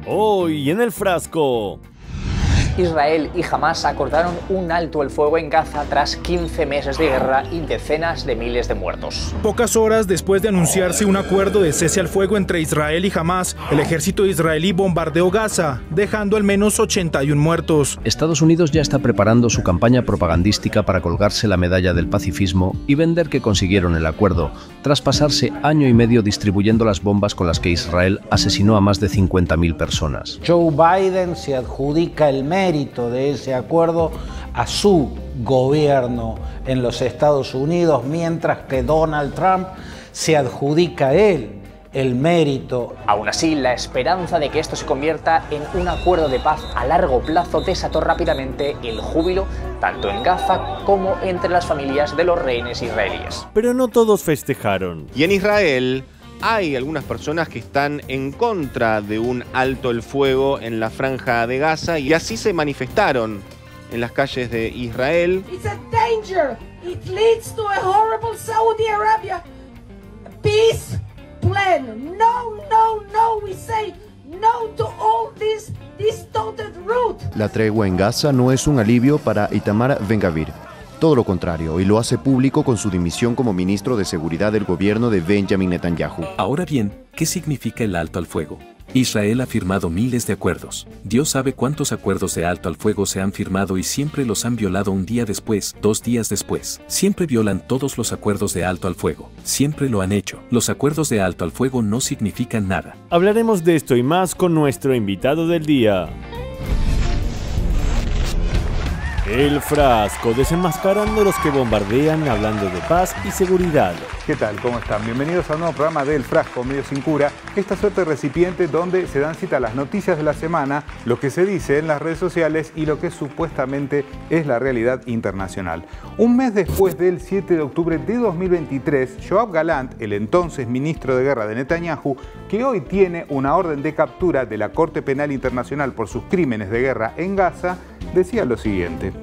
Hoy en el frasco. Israel y Hamás acordaron un alto el fuego en Gaza tras 15 meses de guerra y decenas de miles de muertos. Pocas horas después de anunciarse un acuerdo de cese al fuego entre Israel y Hamás, el ejército israelí bombardeó Gaza, dejando al menos 81 muertos. Estados Unidos ya está preparando su campaña propagandística para colgarse la medalla del pacifismo y vender que consiguieron el acuerdo, tras pasarse año y medio distribuyendo las bombas con las que Israel asesinó a más de 50.000 personas. Joe Biden se adjudica el mérito de ese acuerdo a su gobierno en los Estados Unidos, mientras que Donald Trump se adjudica a él el mérito. Aún así, la esperanza de que esto se convierta en un acuerdo de paz a largo plazo desató rápidamente el júbilo tanto en Gaza como entre las familias de los rehenes israelíes. Pero no todos festejaron. Y en Israel hay algunas personas que están en contra de un alto el fuego en la franja de Gaza y así se manifestaron en las calles de Israel. It's a danger. It leads to a horrible Saudi Arabia peace plan. No, no, no. We say no to all this distorted route. La tregua en Gaza no es un alivio para Itamar Ben-Gvir. Todo lo contrario, y lo hace público con su dimisión como ministro de Seguridad del gobierno de Benjamin Netanyahu. Ahora bien, ¿qué significa el alto al fuego? Israel ha firmado miles de acuerdos. Dios sabe cuántos acuerdos de alto al fuego se han firmado y siempre los han violado un día después, 2 días después. Siempre violan todos los acuerdos de alto al fuego. Siempre lo han hecho. Los acuerdos de alto al fuego no significan nada. Hablaremos de esto y más con nuestro invitado del día. El frasco, desenmascarando a los que bombardean, hablando de paz y seguridad. ¿Qué tal? ¿Cómo están? Bienvenidos a un nuevo programa de El Frasco, Medio Sin Cura. Esta suerte de recipiente donde se dan cita las noticias de la semana, lo que se dice en las redes sociales y lo que supuestamente es la realidad internacional. Un mes después del 7 de octubre de 2023, Yoav Galant, el entonces ministro de Guerra de Netanyahu, que hoy tiene una orden de captura de la Corte Penal Internacional por sus crímenes de guerra en Gaza, decía lo siguiente: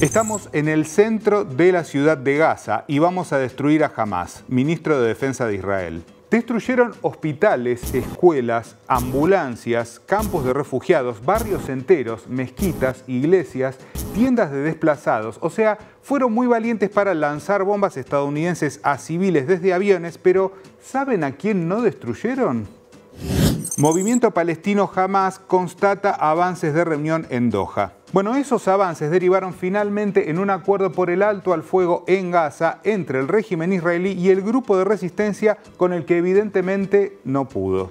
estamos en el centro de la ciudad de Gaza y vamos a destruir a Hamás, ministro de Defensa de Israel. Destruyeron hospitales, escuelas, ambulancias, campos de refugiados, barrios enteros, mezquitas, iglesias, tiendas de desplazados. O sea, fueron muy valientes para lanzar bombas estadounidenses a civiles desde aviones, pero ¿saben a quién no destruyeron? Movimiento palestino Hamás constata avances de reunión en Doha. Bueno, esos avances derivaron finalmente en un acuerdo por el alto al fuego en Gaza entre el régimen israelí y el grupo de resistencia con el que evidentemente no pudo.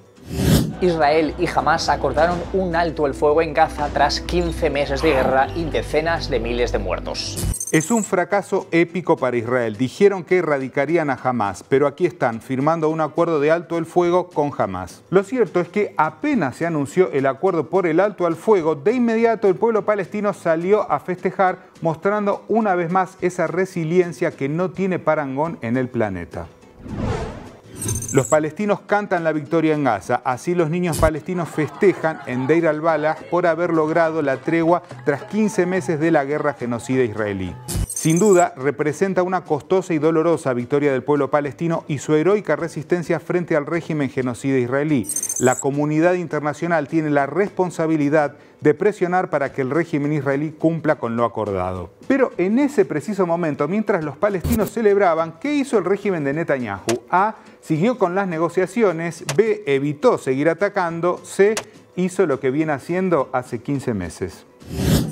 Israel y Hamás acordaron un alto el fuego en Gaza tras 15 meses de guerra y decenas de miles de muertos. Es un fracaso épico para Israel. Dijeron que erradicarían a Hamás, pero aquí están firmando un acuerdo de alto el fuego con Hamás. Lo cierto es que apenas se anunció el acuerdo por el alto al fuego, de inmediato el pueblo palestino salió a festejar, mostrando una vez más esa resiliencia que no tiene parangón en el planeta. Los palestinos cantan la victoria en Gaza, así los niños palestinos festejan en Deir al-Balah por haber logrado la tregua tras 15 meses de la guerra genocida israelí. Sin duda, representa una costosa y dolorosa victoria del pueblo palestino y su heroica resistencia frente al régimen genocida israelí. La comunidad internacional tiene la responsabilidad de presionar para que el régimen israelí cumpla con lo acordado. Pero en ese preciso momento, mientras los palestinos celebraban, ¿qué hizo el régimen de Netanyahu? A. Siguió con las negociaciones. B. Evitó seguir atacando. C. Hizo lo que viene haciendo hace 15 meses.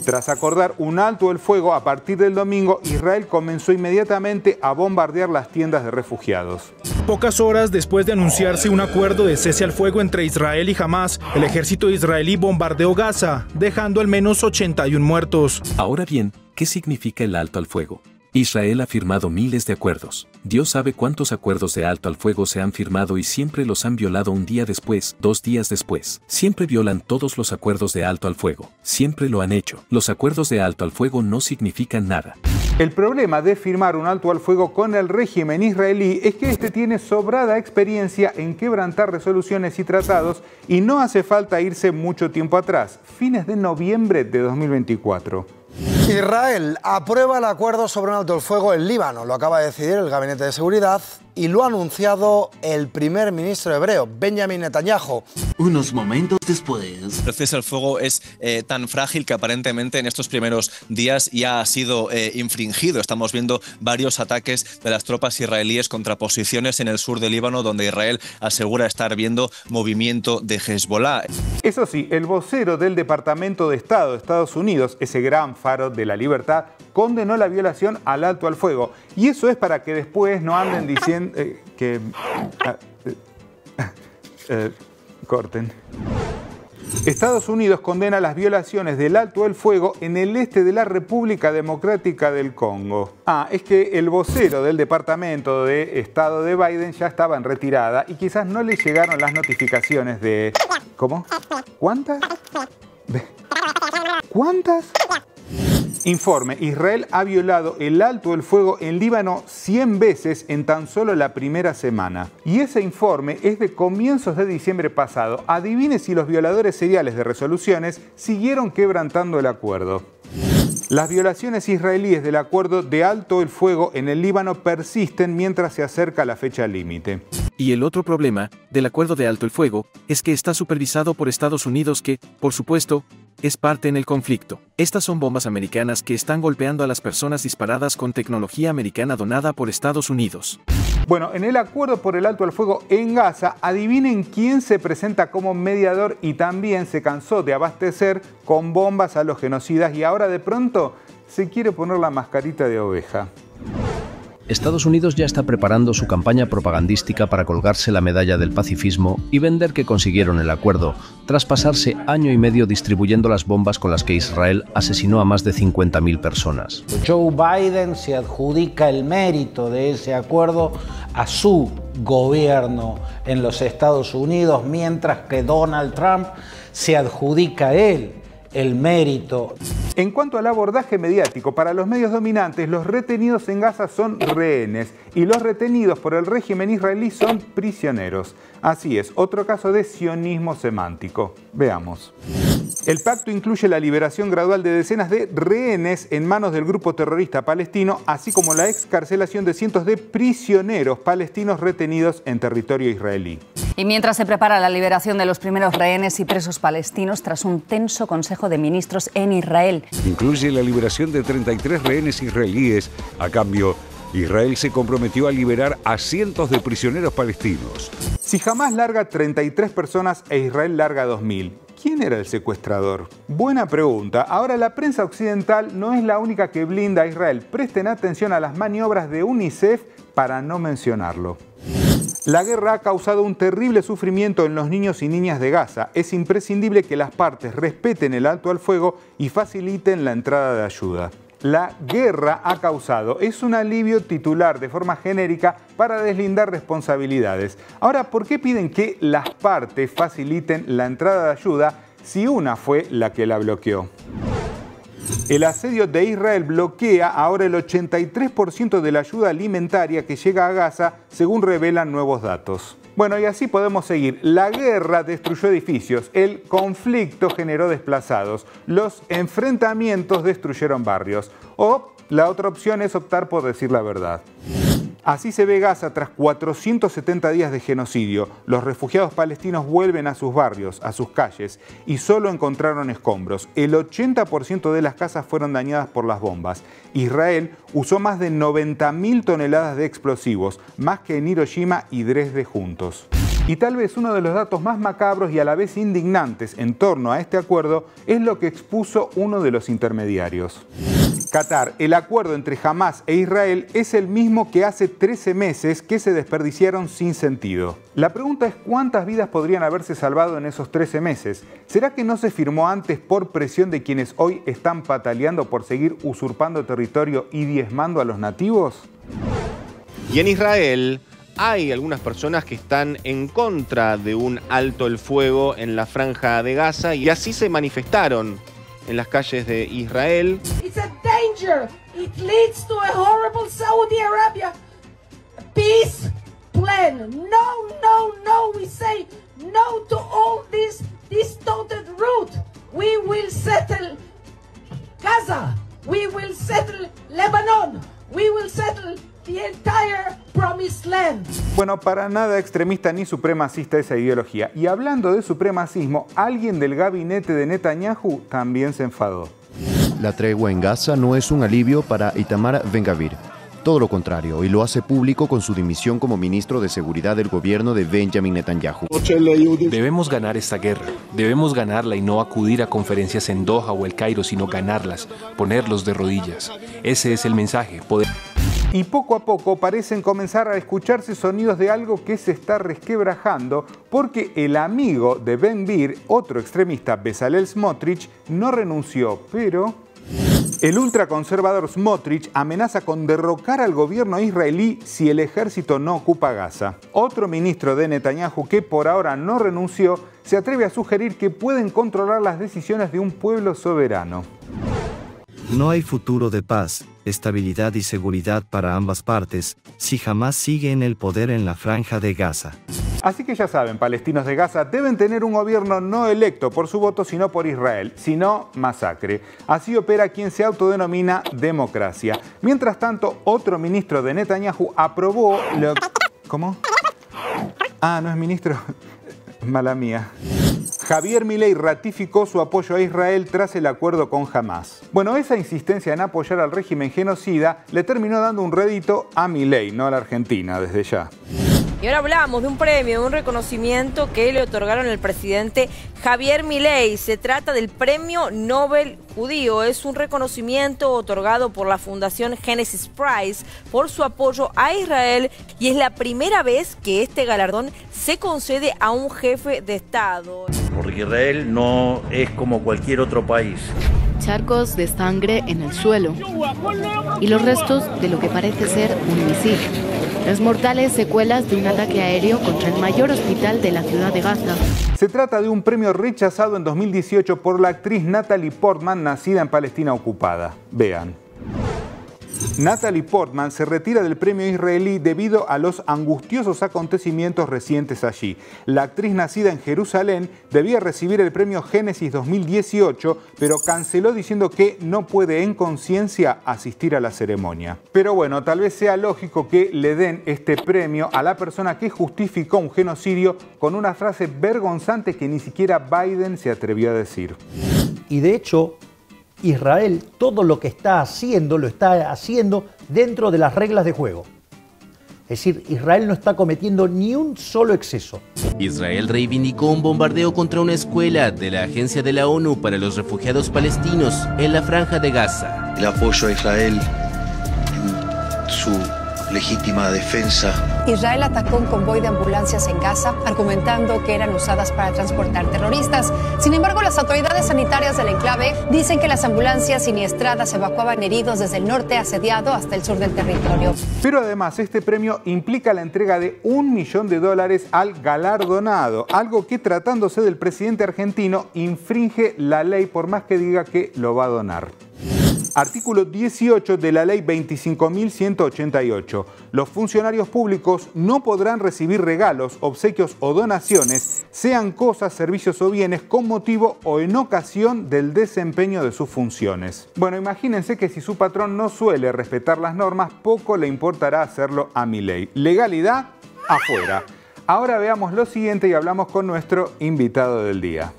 Tras acordar un alto el fuego, a partir del domingo, Israel comenzó inmediatamente a bombardear las tiendas de refugiados. Pocas horas después de anunciarse un acuerdo de cese al fuego entre Israel y Hamás, el ejército israelí bombardeó Gaza, dejando al menos 81 muertos. Ahora bien, ¿qué significa el alto al fuego? Israel ha firmado miles de acuerdos. Dios sabe cuántos acuerdos de alto al fuego se han firmado y siempre los han violado un día después, 2 días después. Siempre violan todos los acuerdos de alto al fuego. Siempre lo han hecho. Los acuerdos de alto al fuego no significan nada. El problema de firmar un alto al fuego con el régimen israelí es que este tiene sobrada experiencia en quebrantar resoluciones y tratados y no hace falta irse mucho tiempo atrás, fines de noviembre de 2024. Israel aprueba el acuerdo sobre un alto el fuego en Líbano. Lo acaba de decidir el Gabinete de Seguridad y lo ha anunciado el primer ministro hebreo, Benjamin Netanyahu. Unos momentos después. El cese al fuego es tan frágil que aparentemente en estos primeros días ya ha sido infringido. Estamos viendo varios ataques de las tropas israelíes contra posiciones en el sur de Líbano, donde Israel asegura estar viendo movimiento de Hezbollah. Eso sí, el vocero del Departamento de Estado de Estados Unidos, ese gran faro de la libertad, condenó la violación al alto al fuego. Y eso es para que después no anden diciendo corten. Estados Unidos condena las violaciones del alto el fuego en el este de la República Democrática del Congo. Es que el vocero del Departamento de Estado de Biden ya estaba en retirada y quizás no le llegaron las notificaciones de... ¿Cómo? ¿Cuántas? ¿Cuántas? Informe: Israel ha violado el alto el fuego en Líbano 100 veces en tan solo la primera semana. Y ese informe es de comienzos de diciembre pasado. Adivine si los violadores seriales de resoluciones siguieron quebrantando el acuerdo. Las violaciones israelíes del acuerdo de alto el fuego en el Líbano persisten mientras se acerca la fecha límite. Y el otro problema del acuerdo de alto el fuego es que está supervisado por Estados Unidos que, por supuesto, es parte en el conflicto. Estas son bombas americanas que están golpeando a las personas disparadas con tecnología americana donada por Estados Unidos. Bueno, en el acuerdo por el alto al fuego en Gaza, adivinen quién se presenta como mediador y también se cansó de abastecer con bombas a los genocidas y ahora de pronto se quiere poner la mascarita de oveja. Estados Unidos ya está preparando su campaña propagandística para colgarse la medalla del pacifismo y vender que consiguieron el acuerdo, tras pasarse año y medio distribuyendo las bombas con las que Israel asesinó a más de 50.000 personas. Joe Biden se adjudica el mérito de ese acuerdo a su gobierno en los Estados Unidos, mientras que Donald Trump se adjudica a él el mérito. En cuanto al abordaje mediático, para los medios dominantes, los retenidos en Gaza son rehenes y los retenidos por el régimen israelí son prisioneros. Así es, otro caso de sionismo semántico. Veamos. El pacto incluye la liberación gradual de decenas de rehenes en manos del grupo terrorista palestino, así como la excarcelación de cientos de prisioneros palestinos retenidos en territorio israelí. Y mientras se prepara la liberación de los primeros rehenes y presos palestinos tras un tenso Consejo de Ministros en Israel. Incluye la liberación de 33 rehenes israelíes. A cambio, Israel se comprometió a liberar a cientos de prisioneros palestinos. Si Hamás larga 33 personas e Israel larga 2.000, ¿quién era el secuestrador? Buena pregunta. Ahora, la prensa occidental no es la única que blinda a Israel. Presten atención a las maniobras de UNICEF para no mencionarlo. La guerra ha causado un terrible sufrimiento en los niños y niñas de Gaza. Es imprescindible que las partes respeten el alto al fuego y faciliten la entrada de ayuda. La guerra ha causado es un alivio titular de forma genérica para deslindar responsabilidades. Ahora, ¿por qué piden que las partes faciliten la entrada de ayuda si una fue la que la bloqueó? El asedio de Israel bloquea ahora el 83% de la ayuda alimentaria que llega a Gaza, según revelan nuevos datos. Bueno, y así podemos seguir. La guerra destruyó edificios, el conflicto generó desplazados, los enfrentamientos destruyeron barrios. O la otra opción es optar por decir la verdad. Así se ve Gaza tras 470 días de genocidio. Los refugiados palestinos vuelven a sus barrios, a sus calles, y solo encontraron escombros. El 80% de las casas fueron dañadas por las bombas. Israel usó más de 90.000 toneladas de explosivos, más que en Hiroshima y Dresde juntos. Y tal vez uno de los datos más macabros y a la vez indignantes en torno a este acuerdo es lo que expuso uno de los intermediarios. Qatar, el acuerdo entre Hamás e Israel es el mismo que hace 13 meses que se desperdiciaron sin sentido. La pregunta es cuántas vidas podrían haberse salvado en esos 13 meses. ¿Será que no se firmó antes por presión de quienes hoy están pataleando por seguir usurpando territorio y diezmando a los nativos? Y en Israel hay algunas personas que están en contra de un alto el fuego en la franja de Gaza y así se manifestaron en las calles de Israel. It's a danger. It leads to a horrible Saudi Arabia peace plan. No, no, no. We say no to all this distorted route. We will settle Gaza. We Bueno, para nada extremista ni supremacista esa ideología. Y hablando de supremacismo, alguien del gabinete de Netanyahu también se enfadó. La tregua en Gaza no es un alivio para Itamar Ben-Gvir. Todo lo contrario, y lo hace público con su dimisión como ministro de Seguridad del gobierno de Benjamin Netanyahu. Debemos ganar esta guerra. Debemos ganarla y no acudir a conferencias en Doha o El Cairo, sino ganarlas, ponerlos de rodillas. Ese es el mensaje. Y poco a poco parecen comenzar a escucharse sonidos de algo que se está resquebrajando, porque el amigo de Ben-Gvir, otro extremista, Bezalel Smotrich, no renunció, pero el ultraconservador Smotrich amenaza con derrocar al gobierno israelí si el ejército no ocupa Gaza. Otro ministro de Netanyahu, que por ahora no renunció, se atreve a sugerir que pueden controlar las decisiones de un pueblo soberano. No hay futuro de paz, estabilidad y seguridad para ambas partes si Hamás sigue en el poder en la Franja de Gaza. Así que ya saben, palestinos de Gaza deben tener un gobierno no electo por su voto, sino por Israel, si no, masacre. Así opera quien se autodenomina democracia. Mientras tanto, otro ministro de Netanyahu aprobó lo... ¿Cómo? Ah, no es ministro. Mala mía. Javier Milei ratificó su apoyo a Israel tras el acuerdo con Hamás. Bueno, esa insistencia en apoyar al régimen genocida le terminó dando un rédito a Milei, no a la Argentina, desde ya. Y ahora hablamos de un premio, de un reconocimiento que le otorgaron al presidente Javier Milei. Se trata del Premio Nobel Judío. Es un reconocimiento otorgado por la Fundación Genesis Prize por su apoyo a Israel y es la primera vez que este galardón se concede a un jefe de Estado. Porque Israel no es como cualquier otro país. Charcos de sangre en el suelo y los restos de lo que parece ser un misil. Las mortales secuelas de un ataque aéreo contra el mayor hospital de la ciudad de Gaza. Se trata de un premio rechazado en 2018 por la actriz Natalie Portman, nacida en Palestina ocupada. Vean. Natalie Portman se retira del premio israelí debido a los angustiosos acontecimientos recientes allí. La actriz nacida en Jerusalén debía recibir el premio Génesis 2018, pero canceló diciendo que no puede en conciencia asistir a la ceremonia. Pero bueno, tal vez sea lógico que le den este premio a la persona que justificó un genocidio con una frase vergonzante que ni siquiera Biden se atrevió a decir. Y de hecho, Israel todo lo que está haciendo, lo está haciendo dentro de las reglas de juego. Es decir, Israel no está cometiendo ni un solo exceso. Israel reivindicó un bombardeo contra una escuela de la Agencia de la ONU para los Refugiados Palestinos en la Franja de Gaza. El apoyo a Israel en su legítima defensa. Israel atacó un convoy de ambulancias en Gaza, argumentando que eran usadas para transportar terroristas. Sin embargo, las autoridades sanitarias del enclave dicen que las ambulancias siniestradas evacuaban heridos desde el norte asediado hasta el sur del territorio. Pero además, este premio implica la entrega de $1 millón al galardonado, algo que, tratándose del presidente argentino, infringe la ley por más que diga que lo va a donar. Artículo 18 de la Ley 25.188. Los funcionarios públicos no podrán recibir regalos, obsequios o donaciones, sean cosas, servicios o bienes, con motivo o en ocasión del desempeño de sus funciones. Bueno, imagínense que si su patrón no suele respetar las normas, poco le importará hacerlo a Milei. Legalidad, afuera. Ahora veamos lo siguiente y hablamos con nuestro invitado del día.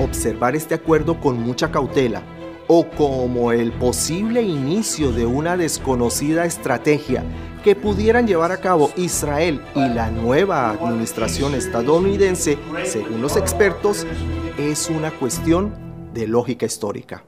Observar este acuerdo con mucha cautela, o como el posible inicio de una desconocida estrategia que pudieran llevar a cabo Israel y la nueva administración estadounidense, según los expertos, es una cuestión de lógica histórica.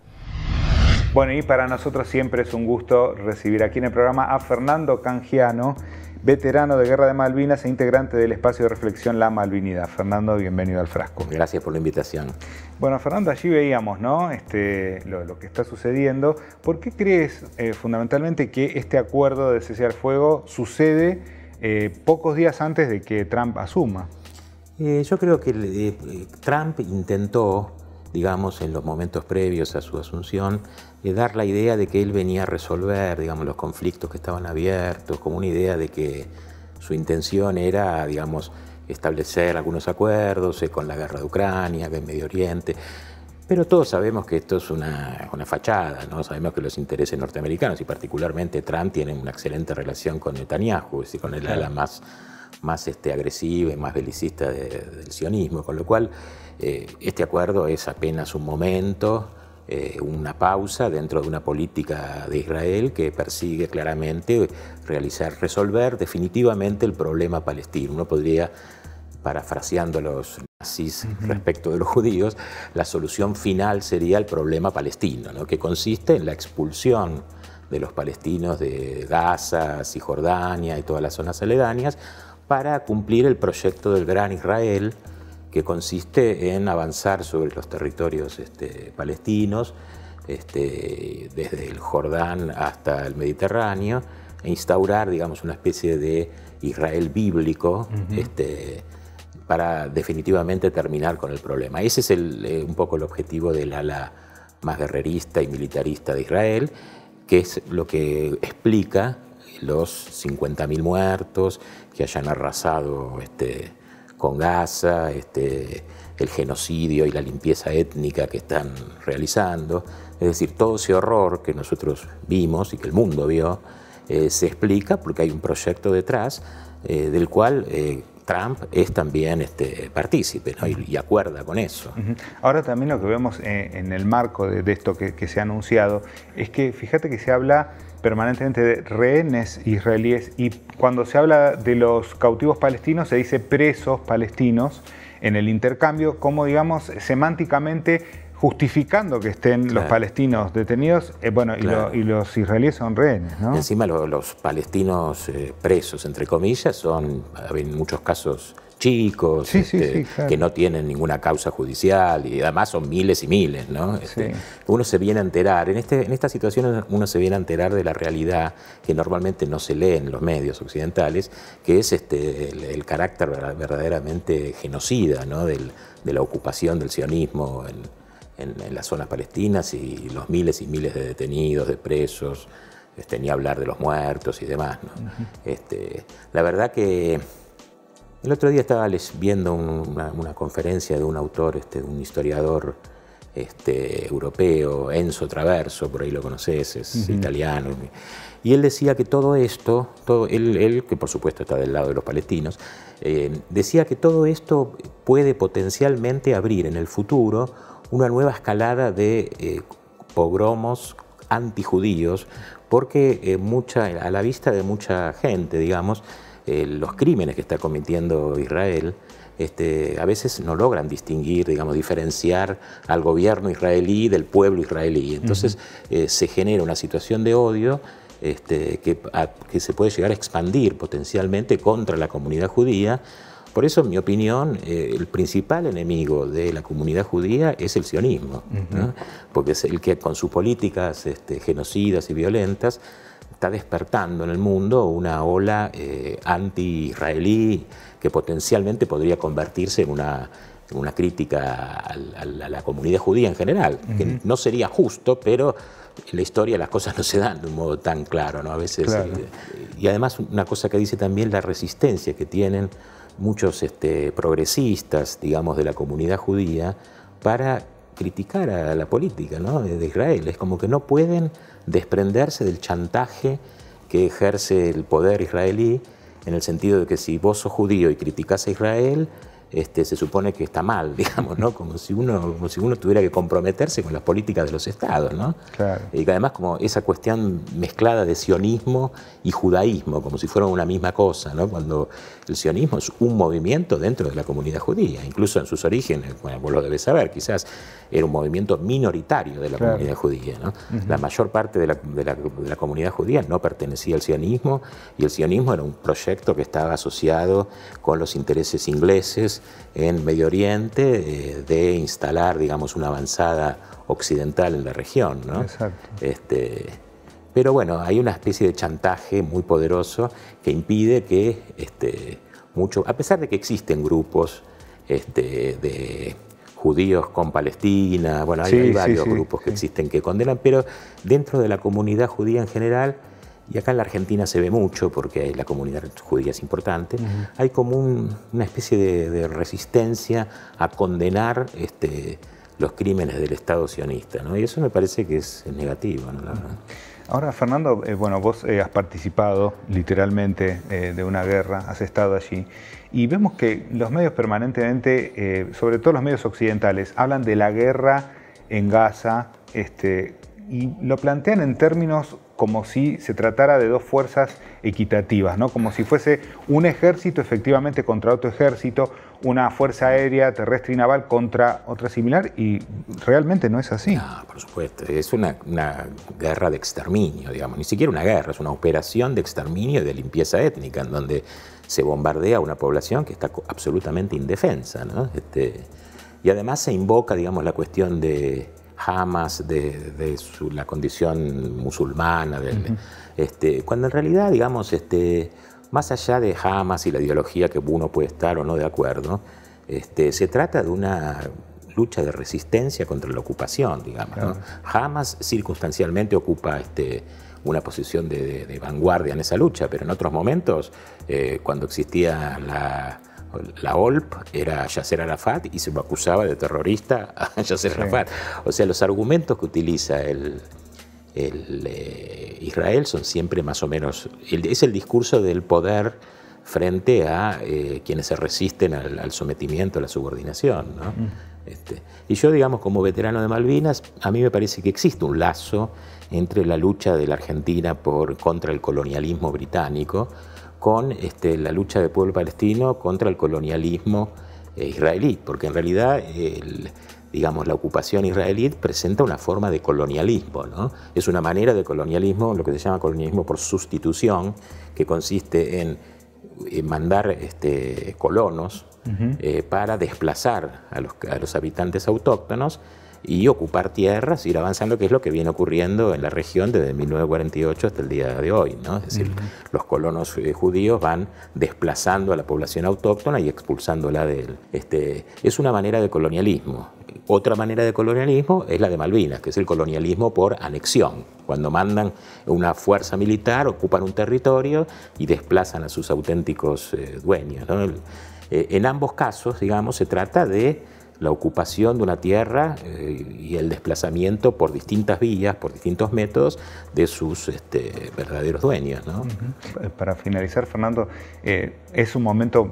Bueno, y para nosotros siempre es un gusto recibir aquí en el programa a Fernando Cangiano, veterano de Guerra de Malvinas e integrante del espacio de reflexión La Malvinidad. Fernando, bienvenido al Frasco. Gracias por la invitación. Bueno, Fernando, allí veíamos, ¿no? Lo que está sucediendo. ¿Por qué crees fundamentalmente que este acuerdo de cese al fuego sucede pocos días antes de que Trump asuma? Yo creo que Trump intentó, digamos, en los momentos previos a su asunción, dar la idea de que él venía a resolver, digamos, los conflictos que estaban abiertos, como una idea de que su intención era, digamos, establecer algunos acuerdos con la guerra de Ucrania, en Medio Oriente. Pero todos sabemos que esto es una fachada, ¿no? Sabemos que los intereses norteamericanos y particularmente Trump tienen una excelente relación con Netanyahu, es decir, con el ala más agresiva y más belicista del sionismo, con lo cual este acuerdo es apenas un momento, una pausa dentro de una política de Israel que persigue claramente resolver definitivamente el problema palestino. Uno podría, parafraseando a los nazis respecto de los judíos, la solución final sería el problema palestino, ¿no? Que consiste en la expulsión de los palestinos de Gaza, Cisjordania y todas las zonas aledañas para cumplir el proyecto del Gran Israel, que consiste en avanzar sobre los territorios palestinos, desde el Jordán hasta el Mediterráneo, e instaurar, digamos, una especie de Israel bíblico, para definitivamente terminar con el problema. Ese es un poco el objetivo del ala más guerrerista y militarista de Israel, que es lo que explica los 50.000 muertos que hayan arrasado con Gaza, el genocidio y la limpieza étnica que están realizando. Es decir, todo ese horror que nosotros vimos y que el mundo vio, se explica porque hay un proyecto detrás del cual Trump es también partícipe, ¿no? y acuerda con eso. Ahora también lo que vemos en el marco de esto que se ha anunciado es que fíjate que se habla permanentemente de rehenes israelíes y cuando se habla de los cautivos palestinos se dice presos palestinos en el intercambio, como digamos semánticamente justificando que estén los palestinos detenidos, y los israelíes son rehenes, ¿no? Encima los palestinos presos, entre comillas, son en muchos casos chicos, que no tienen ninguna causa judicial y además son miles y miles, ¿no? Uno se viene a enterar, en esta situación uno se viene a enterar de la realidad que normalmente no se lee en los medios occidentales, que es el carácter verdaderamente genocida, ¿no? de la ocupación del sionismo en las zonas palestinas y los miles y miles de detenidos, de presos, ni hablar de los muertos y demás, ¿no? La verdad que el otro día estaba viendo una conferencia de un autor, un historiador europeo, Enzo Traverso, por ahí lo conoces, es italiano, y él decía que todo esto, él que por supuesto está del lado de los palestinos, decía que todo esto puede potencialmente abrir en el futuro una nueva escalada de pogromos antijudíos, porque a la vista de mucha gente, digamos, los crímenes que está cometiendo Israel a veces no logran distinguir, digamos, diferenciar al gobierno israelí del pueblo israelí. Entonces se genera una situación de odio que se puede llegar a expandir potencialmente contra la comunidad judía. Por eso, en mi opinión, el principal enemigo de la comunidad judía es el sionismo, ¿no? Porque es el que con sus políticas genocidas y violentas está despertando en el mundo una ola anti-israelí que potencialmente podría convertirse en una crítica a la comunidad judía en general, que no sería justo, pero en la historia las cosas no se dan de un modo tan claro, ¿no? A veces. Claro. Y además una cosa que dice también la resistencia que tienen muchos progresistas, digamos, de la comunidad judía para criticar a la política, ¿no? de Israel. Es como que no pueden desprenderse del chantaje que ejerce el poder israelí, en el sentido de que si vos sos judío y criticás a Israel, se supone que está mal, digamos, ¿no? Como si uno tuviera que comprometerse con las políticas de los estados, ¿no? Claro. Y que además como esa cuestión mezclada de sionismo y judaísmo, como si fueran una misma cosa, ¿no? Cuando el sionismo es un movimiento dentro de la comunidad judía, incluso en sus orígenes, bueno, vos lo debes saber, quizás era un movimiento minoritario de la comunidad judía, ¿no? La mayor parte de la comunidad judía no pertenecía al sionismo, y el sionismo era un proyecto que estaba asociado con los intereses ingleses en Medio Oriente, de instalar, digamos, una avanzada occidental en la región, ¿no? Exacto. Pero bueno, hay una especie de chantaje muy poderoso que impide que a pesar de que existen grupos de judíos con Palestina, bueno, hay varios grupos que existen que condenan, pero dentro de la comunidad judía en general, y acá en la Argentina se ve mucho porque la comunidad judía es importante, hay como una especie de resistencia a condenar los crímenes del Estado sionista, ¿no? Y eso me parece que es negativo, ¿no? La verdad. Ahora, Fernando, bueno, vos has participado literalmente de una guerra, has estado allí, y vemos que los medios permanentemente, sobre todo los medios occidentales, hablan de la guerra en Gaza, y lo plantean en términos como si se tratara de dos fuerzas equitativas, ¿no? Como si fuese un ejército efectivamente contra otro ejército, una fuerza aérea, terrestre y naval contra otra similar, y realmente no es así. No, por supuesto, es una guerra de exterminio, digamos, ni siquiera una guerra, es una operación de exterminio y de limpieza étnica, en donde se bombardea a una población que está absolutamente indefensa, ¿no? Y además se invoca, digamos, la cuestión de Hamas, de la condición musulmana, cuando en realidad, digamos, más allá de Hamas y la ideología que uno puede estar o no de acuerdo, se trata de una lucha de resistencia contra la ocupación, digamos, ¿no? Hamas circunstancialmente ocupa una posición de vanguardia en esa lucha, pero en otros momentos, cuando existía la OLP, era Yasser Arafat y se lo acusaba de terrorista a Yasser Arafat. O sea, los argumentos que utiliza Israel son siempre más o menos... Es el discurso del poder frente a quienes se resisten al sometimiento, a la subordinación, ¿no? Y yo, digamos, como veterano de Malvinas, a mí me parece que existe un lazo entre la lucha de la Argentina contra el colonialismo británico con la lucha del pueblo palestino contra el colonialismo israelí, porque en realidad digamos, la ocupación israelí presenta una forma de colonialismo, ¿no? Es una manera de colonialismo, lo que se llama colonialismo por sustitución, que consiste en mandar colonos para desplazar a los habitantes autóctonos y ocupar tierras, ir avanzando, que es lo que viene ocurriendo en la región desde 1948 hasta el día de hoy, ¿no? Es decir, los colonos judíos van desplazando a la población autóctona y expulsándola de él. Es una manera de colonialismo. Otra manera de colonialismo es la de Malvinas, que es el colonialismo por anexión. Cuando mandan una fuerza militar, ocupan un territorio y desplazan a sus auténticos dueños, ¿no? En ambos casos, digamos, se trata de la ocupación de una tierra y el desplazamiento por distintas vías, por distintos métodos de sus verdaderos dueños, ¿no? Para finalizar, Fernando, es un momento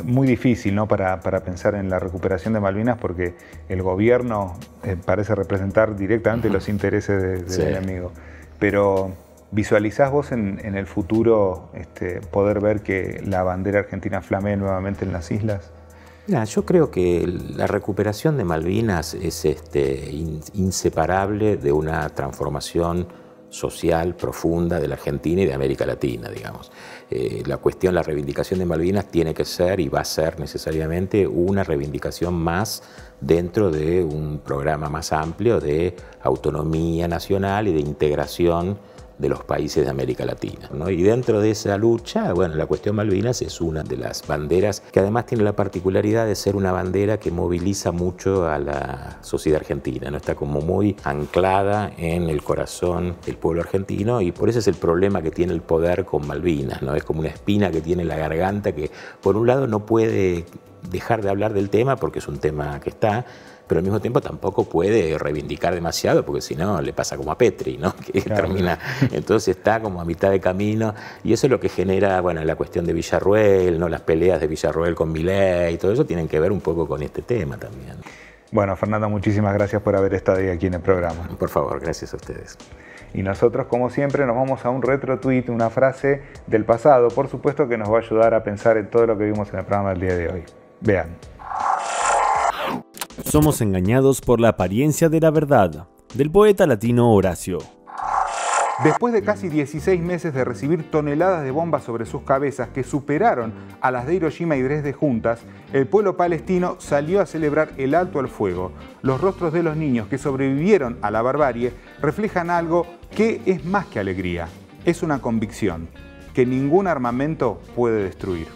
muy difícil, ¿no?, para pensar en la recuperación de Malvinas, porque el gobierno parece representar directamente los intereses del enemigo. Pero ¿visualizás vos en el futuro poder ver que la bandera argentina flamee nuevamente en las islas? Mira, yo creo que la recuperación de Malvinas es inseparable de una transformación social profunda de la Argentina y de América Latina, digamos. La reivindicación de Malvinas tiene que ser y va a ser necesariamente una reivindicación más dentro de un programa más amplio de autonomía nacional y de integración de los países de América Latina, ¿no? Y dentro de esa lucha, bueno, la cuestión Malvinas es una de las banderas que además tiene la particularidad de ser una bandera que moviliza mucho a la sociedad argentina, ¿no? Está como muy anclada en el corazón del pueblo argentino, y por eso es el problema que tiene el poder con Malvinas, ¿no? Es como una espina que tiene en la garganta que, por un lado, no puede dejar de hablar del tema porque es un tema que está, pero al mismo tiempo tampoco puede reivindicar demasiado, porque si no le pasa como a Petri, ¿no? Que termina, entonces está como a mitad de camino, y eso es lo que genera, bueno, la cuestión de Villarruel, ¿no? Las peleas de Villarruel con Milei y todo eso tienen que ver un poco con este tema también. Bueno, Fernando, muchísimas gracias por haber estado aquí en el programa. Por favor, gracias a ustedes. Y nosotros, como siempre, nos vamos a un retro tweet, una frase del pasado, por supuesto, que nos va a ayudar a pensar en todo lo que vimos en el programa del día de hoy. Vean. Somos engañados por la apariencia de la verdad, del poeta latino Horacio. Después de casi 16 meses de recibir toneladas de bombas sobre sus cabezas que superaron a las de Hiroshima y Dresde juntas, el pueblo palestino salió a celebrar el alto al fuego. Los rostros de los niños que sobrevivieron a la barbarie reflejan algo que es más que alegría. Es una convicción que ningún armamento puede destruir.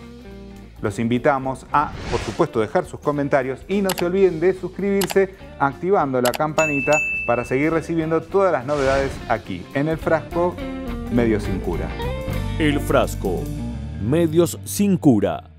Los invitamos a, por supuesto, dejar sus comentarios y no se olviden de suscribirse activando la campanita para seguir recibiendo todas las novedades aquí, en El Frasco, Medios sin Cura. El Frasco, Medios sin Cura.